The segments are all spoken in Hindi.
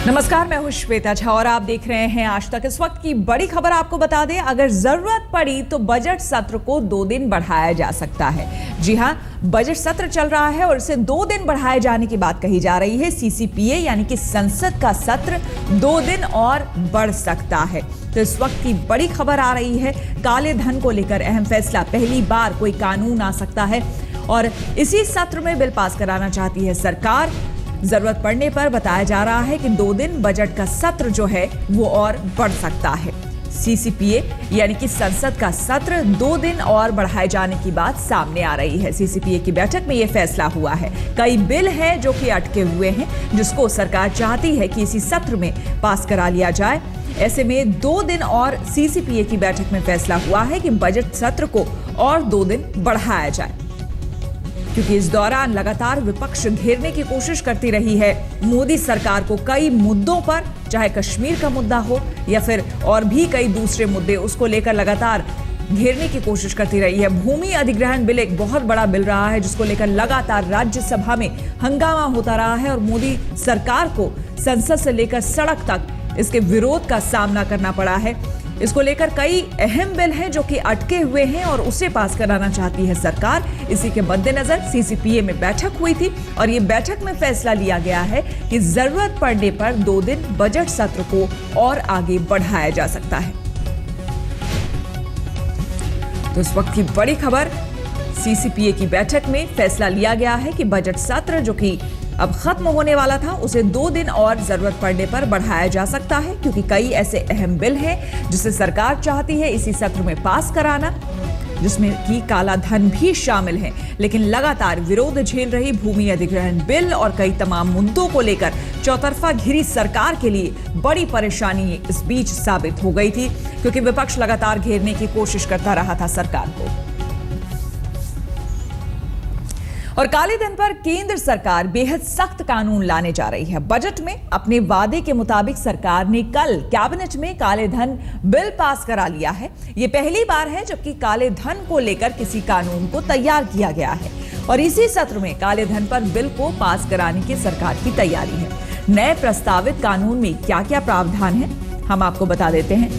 नमस्कार, मैं हूं श्वेता झा और आप देख रहे हैं आज तक। इस वक्त की बड़ी खबर आपको बता दें, अगर जरूरत पड़ी तो बजट सत्र को 2 दिन बढ़ाया जा सकता है। जी हां, बजट सत्र चल रहा है और इसे 2 दिन बढ़ाए जाने की बात कही जा रही है। सीसीपीए यानी कि संसद का सत्र 2 दिन और बढ़ सकता है। तो इस वक्त की बड़ी खबर आ रही है, काले धन को लेकर अहम फैसला। पहली बार कोई कानून आ सकता है और इसी सत्र में बिल पास कराना चाहती है सरकार। जरूरत पड़ने पर बताया जा रहा है कि 2 दिन बजट का सत्र जो है वो और बढ़ सकता है। सीसीपीए यानी कि संसद का सत्र 2 दिन और बढ़ाए जाने की बात सामने आ रही है। सीसीपीए की बैठक में यह फैसला हुआ है। कई बिल हैं जो कि अटके हुए हैं, जिसको सरकार चाहती है कि इसी सत्र में पास करा लिया जाए। ऐसे में 2 दिन और सीसीपीए की बैठक में फैसला हुआ है कि बजट सत्र को और 2 दिन बढ़ाया जाए, क्योंकि इस दौरान लगातार विपक्ष घेरने की कोशिश करती रही है मोदी सरकार को कई मुद्दों पर, चाहे कश्मीर का मुद्दा हो या फिर और भी कई दूसरे मुद्दे, उसको लेकर लगातार घेरने की कोशिश करती रही है। भूमि अधिग्रहण बिल एक बहुत बड़ा बिल रहा है, जिसको लेकर लगातार राज्यसभा में हंगामा होता रहा है और मोदी सरकार को संसद से लेकर सड़क तक इसके विरोध का सामना करना पड़ा है। इसको लेकर कई अहम बिल हैं जो कि अटके हुए हैं और उसे पास कराना चाहती है सरकार। इसी के मद्देनजर सीसीपीए में बैठक हुई थी और ये बैठक में फैसला लिया गया है कि जरूरत पड़ने पर 2 दिन बजट सत्र को और आगे बढ़ाया जा सकता है। तो इस वक्त की बड़ी खबर, सीसीपीए की बैठक में फैसला लिया गया है कि बजट सत्र जो कि अब खत्म होने वाला था, उसे 2 दिन और जरूरत पड़ने पर बढ़ाया जा सकता है, क्योंकि कई ऐसे अहम बिल हैं जिसे सरकार चाहती है इसी सत्र में पास कराना, जिसमें कि काला धन भी शामिल है। लेकिन लगातार विरोध झेल रही भूमि अधिग्रहण बिल और कई तमाम मुद्दों को लेकर चौतरफा घिरी सरकार के लिए बड़ी परेशानी इस बीच साबित हो गई थी, क्योंकि विपक्ष लगातार घेरने की कोशिश करता रहा था सरकार को। और काले धन पर केंद्र सरकार बेहद सख्त कानून लाने जा रही है। बजट में अपने वादे के मुताबिक सरकार ने कल कैबिनेट में काले धन बिल पास करा लिया है। यह पहली बार है जबकि काले धन को लेकर किसी कानून को तैयार किया गया है और इसी सत्र में काले धन पर बिल को पास कराने की सरकार की तैयारी है। नए प्रस्तावित कानून में क्या क्या प्रावधान है, हम आपको बता देते हैं।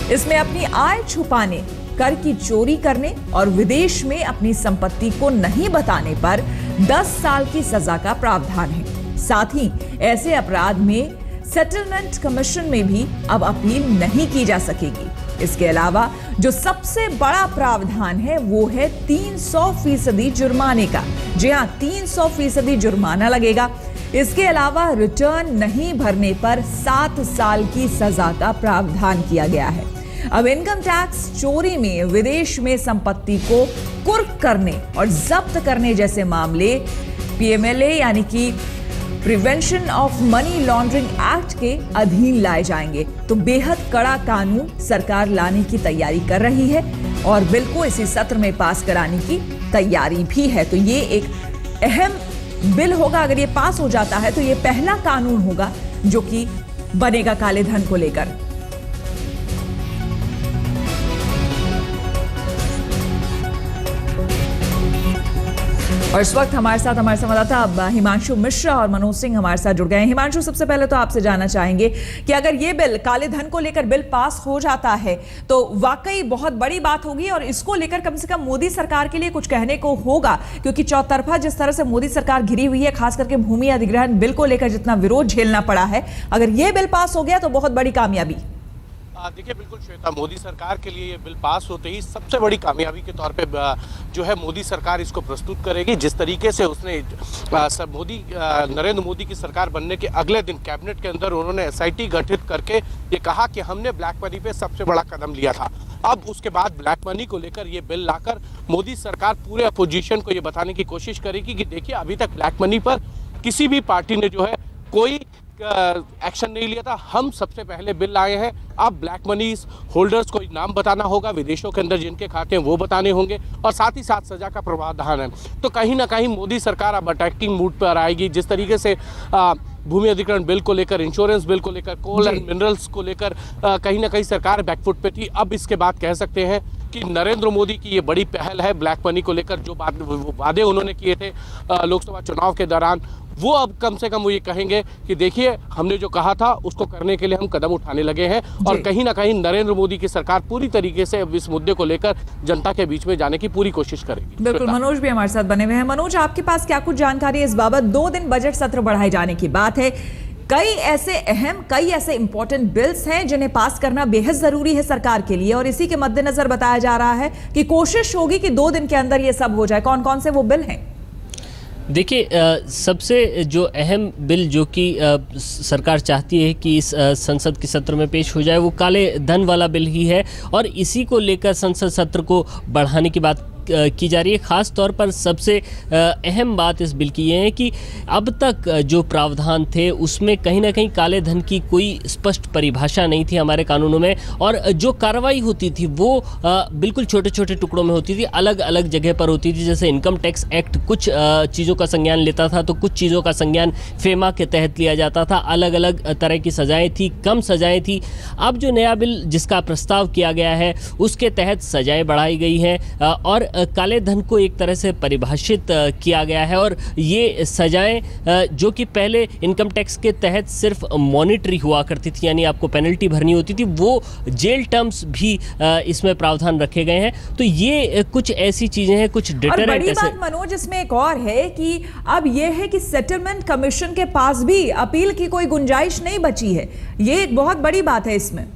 इसमें अपनी आय छुपाने, कर की चोरी करने और विदेश में अपनी संपत्ति को नहीं बताने पर 10 साल की सजा का प्रावधान है। साथ ही ऐसे अपराध में सेटलमेंट कमीशन में भी अब अपील नहीं की जा सकेगी। इसके अलावा जो सबसे बड़ा प्रावधान है वो है 300% जुर्माने का। जी हां, 300% जुर्माना लगेगा। इसके अलावा रिटर्न नहीं भरने पर 7 साल की सजा का प्रावधान किया गया है। अब इनकम टैक्स चोरी में, विदेश में संपत्ति को कुर्क करने और जब्त करने जैसे मामले पीएमएलए यानी कि prevention of money laundering act के अधीन लाए जाएंगे। तो बेहद कड़ा कानून सरकार लाने की तैयारी कर रही है और बिल को इसी सत्र में पास कराने की तैयारी भी है। तो ये एक अहम बिल होगा। अगर ये पास हो जाता है तो ये पहला कानून होगा जो कि बनेगा काले धन को लेकर। और इस वक्त हमारे साथ हमारे संवाददाता हिमांशु मिश्रा और मनोज सिंह हमारे साथ जुड़ गए हैं। हिमांशु, सबसे पहले तो आपसे जानना चाहेंगे कि अगर ये बिल, काले धन को लेकर बिल पास हो जाता है तो वाकई बहुत बड़ी बात होगी और इसको लेकर कम से कम मोदी सरकार के लिए कुछ कहने को होगा, क्योंकि चौतरफा जिस तरह से मोदी सरकार घिरी हुई है, खास करके भूमि अधिग्रहण बिल को लेकर जितना विरोध झेलना पड़ा है, अगर ये बिल पास हो गया तो बहुत बड़ी कामयाबी। देखिए, बिल्कुल श्वेता, मोदी सरकार के लिए ये बिल पास होते ही सबसे बड़ी कामयाबी के तौर पे जो है मोदी सरकार इसको प्रस्तुत करेगी। जिस तरीके से उसने नरेंद्र मोदी की सरकार बनने के अगले दिन कैबिनेट के अंदर उन्होंने एसआईटी गठित करके ये कहा कि हमने ब्लैक मनी पे सबसे बड़ा कदम लिया था। अब उसके बाद ब्लैक मनी को लेकर ये बिल लाकर मोदी सरकार पूरे अपोजिशन को ये बताने की कोशिश करेगी कि देखिए, अभी तक ब्लैक मनी पर किसी भी पार्टी ने जो है कोई एक्शन नहीं लिया था। हम सबसे पहले बिल लाए हैं। अब ब्लैक मनी होल्डर्स को नाम बताना होगा, विदेशों के अंदर जिनके खाते हैं वो बताने होंगे और साथ ही साथ सजा का प्रावधान है। तो कहीं ना कहीं मोदी सरकार अब अटैकिंग मूड पर आएगी। जिस तरीके से भूमि अधिग्रहण बिल को लेकर, इंश्योरेंस बिल को लेकर, कोल एंड मिनरल्स को लेकर कहीं ना कहीं सरकार बैकफुट पे थी। अब इसके बाद कह सकते हैं कि नरेंद्र मोदी की ये बड़ी पहल है ब्लैक मनी को लेकर। जो वादे उन्होंने किए थे लोकसभा चुनाव के दौरान, वो अब कम से कम वो ये कहेंगे कि देखिए हमने जो कहा था उसको करने के लिए हम कदम उठाने लगे हैं और कहीं ना कहीं नरेंद्र मोदी की सरकार पूरी तरीके से अब इस मुद्दे को लेकर जनता के बीच में जाने की पूरी कोशिश करेगी। बिल्कुल, मनोज भी हमारे साथ बने हुए हैं। मनोज, आपके पास क्या कुछ जानकारी है इस बाबत? 2 दिन बजट सत्र बढ़ाए जाने की बात है। कई ऐसे इंपॉर्टेंट बिल्स हैं जिन्हें पास करना बेहद जरूरी है सरकार के लिए और इसी के मद्देनजर बताया जा रहा है कि कोशिश होगी कि 2 दिन के अंदर ये सब हो जाए। कौन कौन से वो बिल हैं? देखिए, सबसे जो अहम बिल जो कि सरकार चाहती है कि इस संसद के सत्र में पेश हो जाए वो काले धन वाला बिल ही है और इसी को लेकर संसद सत्र को बढ़ाने की बात की जा रही है। ख़ास तौर पर सबसे अहम बात इस बिल की ये है कि अब तक जो प्रावधान थे उसमें कहीं ना कहीं काले धन की कोई स्पष्ट परिभाषा नहीं थी हमारे कानूनों में और जो कार्रवाई होती थी वो बिल्कुल छोटे छोटे टुकड़ों में होती थी, अलग अलग जगह पर होती थी। जैसे इनकम टैक्स एक्ट कुछ चीज़ों का संज्ञान लेता था तो कुछ चीज़ों का संज्ञान फेमा के तहत लिया जाता था। अलग अलग तरह की सज़ाएँ थी, कम सज़ाएँ थी। अब जो नया बिल जिसका प्रस्ताव किया गया है उसके तहत सज़ाएँ बढ़ाई गई हैं और काले धन को एक तरह से परिभाषित किया गया है और ये सजाएं जो कि पहले इनकम टैक्स के तहत सिर्फ मॉनिटरी हुआ करती थी, यानी आपको पेनल्टी भरनी होती थी, वो जेल टर्म्स भी इसमें प्रावधान रखे गए हैं। तो ये कुछ ऐसी चीजें हैं, कुछ डिटरेंट। बड़ी बात मनोज इसमें एक और है कि अब ये है कि सेटलमेंट कमीशन के पास भी अपील की कोई गुंजाइश नहीं बची है। ये एक बहुत बड़ी बात है इसमें।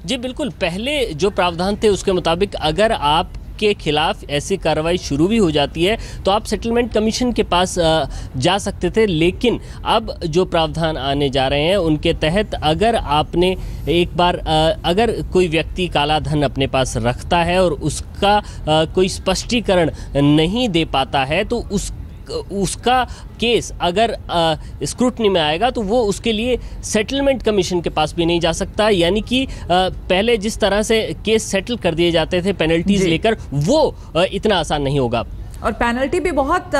जी बिल्कुल, पहले जो प्रावधान थे उसके मुताबिक अगर आप के खिलाफ ऐसी कार्रवाई शुरू भी हो जाती है तो आप सेटलमेंट कमीशन के पास जा सकते थे, लेकिन अब जो प्रावधान आने जा रहे हैं उनके तहत अगर आपने एक बार अगर कोई व्यक्ति काला धन अपने पास रखता है और उसका कोई स्पष्टीकरण नहीं दे पाता है तो उसका केस अगर स्क्रूटनी में आएगा तो वो उसके लिए सेटलमेंट कमीशन के पास भी नहीं जा सकता। यानी कि पहले जिस तरह से केस सेटल कर दिए जाते थे पेनल्टीज लेकर, वो इतना आसान नहीं होगा और पेनल्टी भी बहुत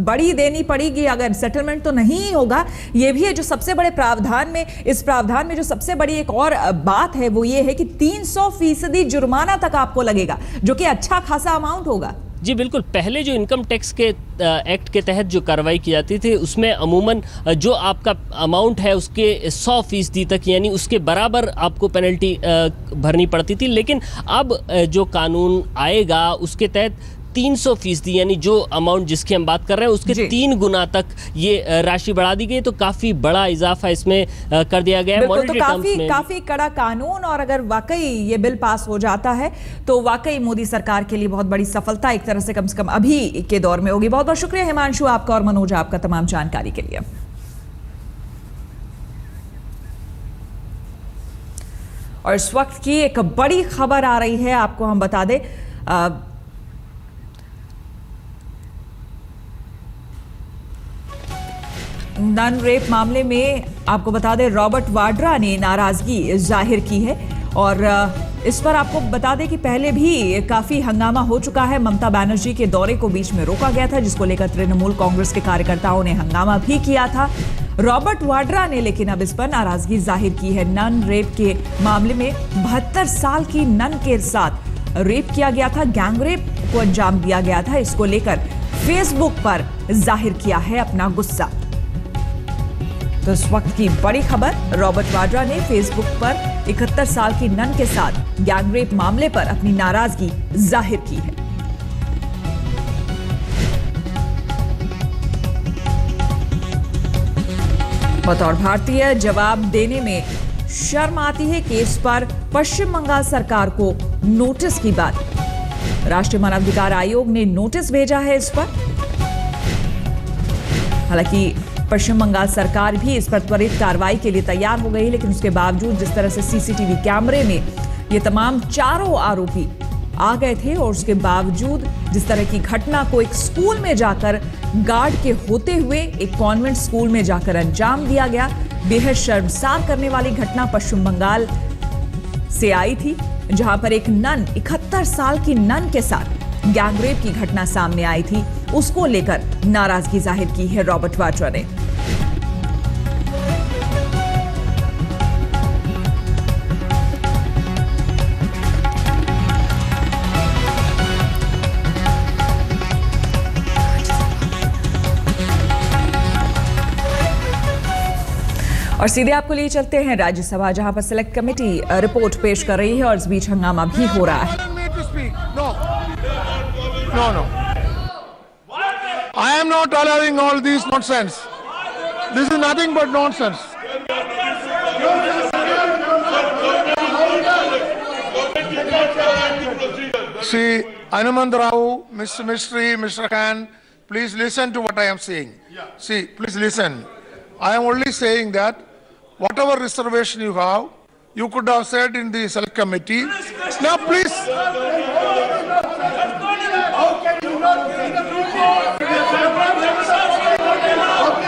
बड़ी देनी पड़ेगी अगर सेटलमेंट तो नहीं होगा। ये भी है जो सबसे बड़े प्रावधान में, इस प्रावधान में जो सबसे बड़ी एक और बात है वो ये है कि 300% जुर्माना तक आपको लगेगा, जो कि अच्छा खासा अमाउंट होगा। जी बिल्कुल, पहले जो इनकम टैक्स के एक्ट के तहत जो कार्रवाई की जाती थी उसमें अमूमन जो आपका अमाउंट है उसके 100% तक, यानी उसके बराबर आपको पेनल्टी भरनी पड़ती थी। लेकिन अब जो कानून आएगा उसके तहत 300%, यानी जो अमाउंट जिसकी हम बात कर रहे हैं उसके 3 गुना तक ये राशि बढ़ा दी गई। तो काफ़ी बड़ा इजाफा इसमें कर दिया गया है। तो काफी कड़ा कानून और अगर वाकई ये बिल पास हो जाता है तो वाकई मोदी सरकार के लिए बहुत बड़ी सफलता एक तरह से कम अभी के दौर में होगी। बहुत बहुत शुक्रिया हिमांशु आपका और मनोज आपका तमाम जानकारी के लिए। और इस वक्त की एक बड़ी खबर आ रही है, आपको हम बता दें नन रेप मामले में आपको बता दें रॉबर्ट वाड्रा ने नाराजगी जाहिर की है और इस पर आपको बता दें कि पहले भी काफी हंगामा हो चुका है। ममता बनर्जी के दौरे को बीच में रोका गया था जिसको लेकर तृणमूल कांग्रेस के कार्यकर्ताओं ने हंगामा भी किया था। रॉबर्ट वाड्रा ने लेकिन अब इस पर नाराजगी जाहिर की है। नन रेप के मामले में 72 साल की नन के साथ रेप किया गया था, गैंग रेप को अंजाम दिया गया था। इसको लेकर फेसबुक पर जाहिर किया है अपना गुस्सा। तो इस वक्त की बड़ी खबर, रॉबर्ट वाड्रा ने फेसबुक पर 71 साल की नन के साथ गैंग रेप मामले पर अपनी नाराजगी जाहिर की है। बतौर भारतीय जवाब देने में शर्म आती है केस पर पश्चिम बंगाल सरकार को नोटिस की बात। राष्ट्रीय मानवाधिकार आयोग ने नोटिस भेजा है इस पर। हालांकि पश्चिम बंगाल सरकार भी इस पर त्वरित कार्रवाई के लिए तैयार हो गई, लेकिन उसके बावजूद जिस तरह से सीसीटीवी कैमरे में ये तमाम चारों आरोपी आ गए थे और उसके बावजूद जिस तरह की घटना को एक स्कूल में जाकर गार्ड के होते हुए एक कॉन्वेंट स्कूल में जाकर अंजाम दिया गया, बेहद शर्मसार करने वाली घटना पश्चिम बंगाल से आई थी, जहां पर एक नन 71 साल की नन के साथ गैंगरेप की घटना सामने आई थी। उसको लेकर नाराजगी जाहिर की है रॉबर्ट वाड्रा ने। और सीधे आपको लिए चलते हैं राज्यसभा, जहां पर सिलेक्ट कमेटी रिपोर्ट पेश कर रही है और इस बीच हंगामा भी हो रहा है। No. I am not allowing all these nonsense. This is nothing but nonsense. See, Anumand Rao, Mr. Mistry, Mr. Khan, please listen to what I am saying. See, please listen. I am only saying that whatever reservation you have, you could have said in the select committee. Now, please.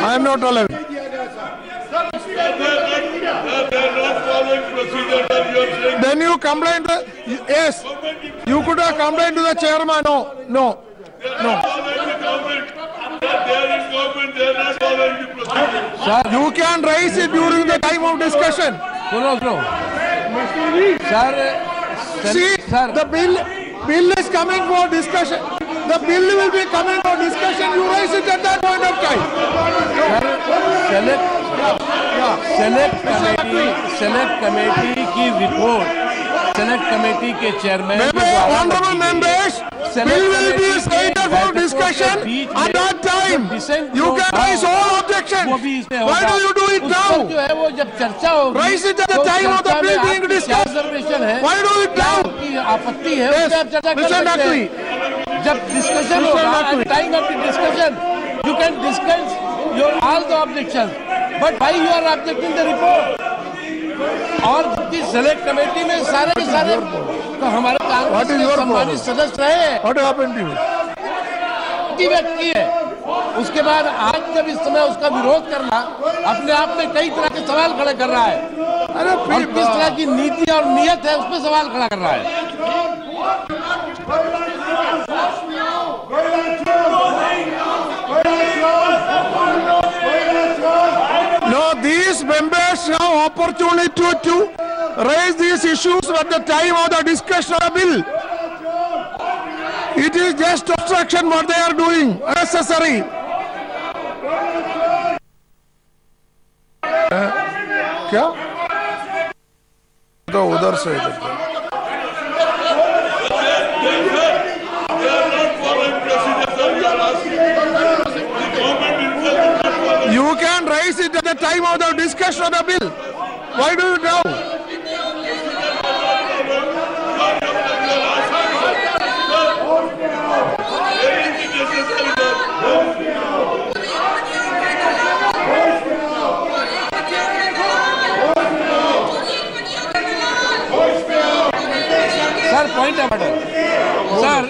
I am not allowing. Then you complain to, yes, you could have complained to the chairman. No. Sir, you can raise it during the time of discussion. No. Sir, See, sir. the bill is coming for discussion. The bill will be coming for discussion. You raise it at that point of time. Select committee की रिपोर्ट, सेलेक्ट कमेटी के chairman Honorable members, bill will be slated for discussion at that time. You can raise all objections. Why do you do it now? जो है वो जब चर्चा होगी, Raise it at the time of the bill being discussed. Observation है, Why do it now? आपकी आपत्ति है, Yes, उससे आप चर्चा कर Mr. सकते Naqvi. हैं। जब डिस्कशन होगा, at the time of the discussion, you can discuss all the objections, but why you are objecting the report? और जबकि सेलेक्ट कमेटी में सारे के सारे तो हमारे What is कांग्रेस your के सम्मानित problem? सदस्य रहे, What happened to you? व्यक्त की है। उसके बाद आज जब इस समय उसका विरोध करना अपने आप में कई तरह के सवाल खड़े कर रहा है, अरे और किस तरह की नीति और नियत है उसमें सवाल खड़ा कर रहा है। No, these members have opportunity to raise these issues at the time of the discussion of the bill. It is just obstruction what they are doing, unnecessary. क्या? तो उधर से You can raise it at the time of the discussion of the bill. Why do you now? Sir point है मैडम, सर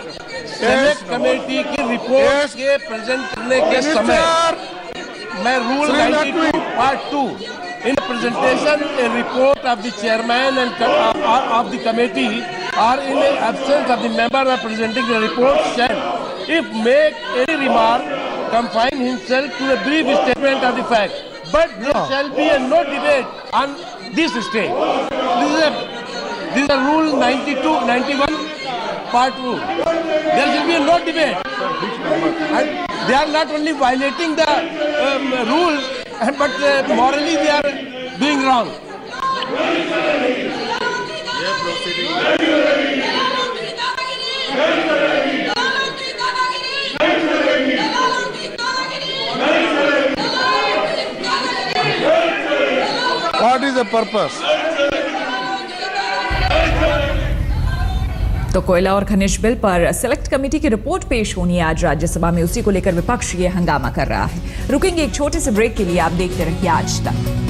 सेलेक्ट कमेटी की रिपोर्ट के प्रेजेंट करने के समय मैं rule 92 part 2 in presentation a report of the chairman and of the committee or in the absence of the member representing the report shall if make any remark confine himself to a brief statement of the fact, but there shall be a no debate on this stage. This is a rule 91 part 2. There shall be no debate. And they are not only violating the rule, but morally they are doing wrong. What is the purpose? तो कोयला और खनिज बिल पर सिलेक्ट कमेटी की रिपोर्ट पेश होनी है आज राज्यसभा में, उसी को लेकर विपक्ष ये हंगामा कर रहा है। रुकेंगे एक छोटे से ब्रेक के लिए, आप देखते रहिए आज तक।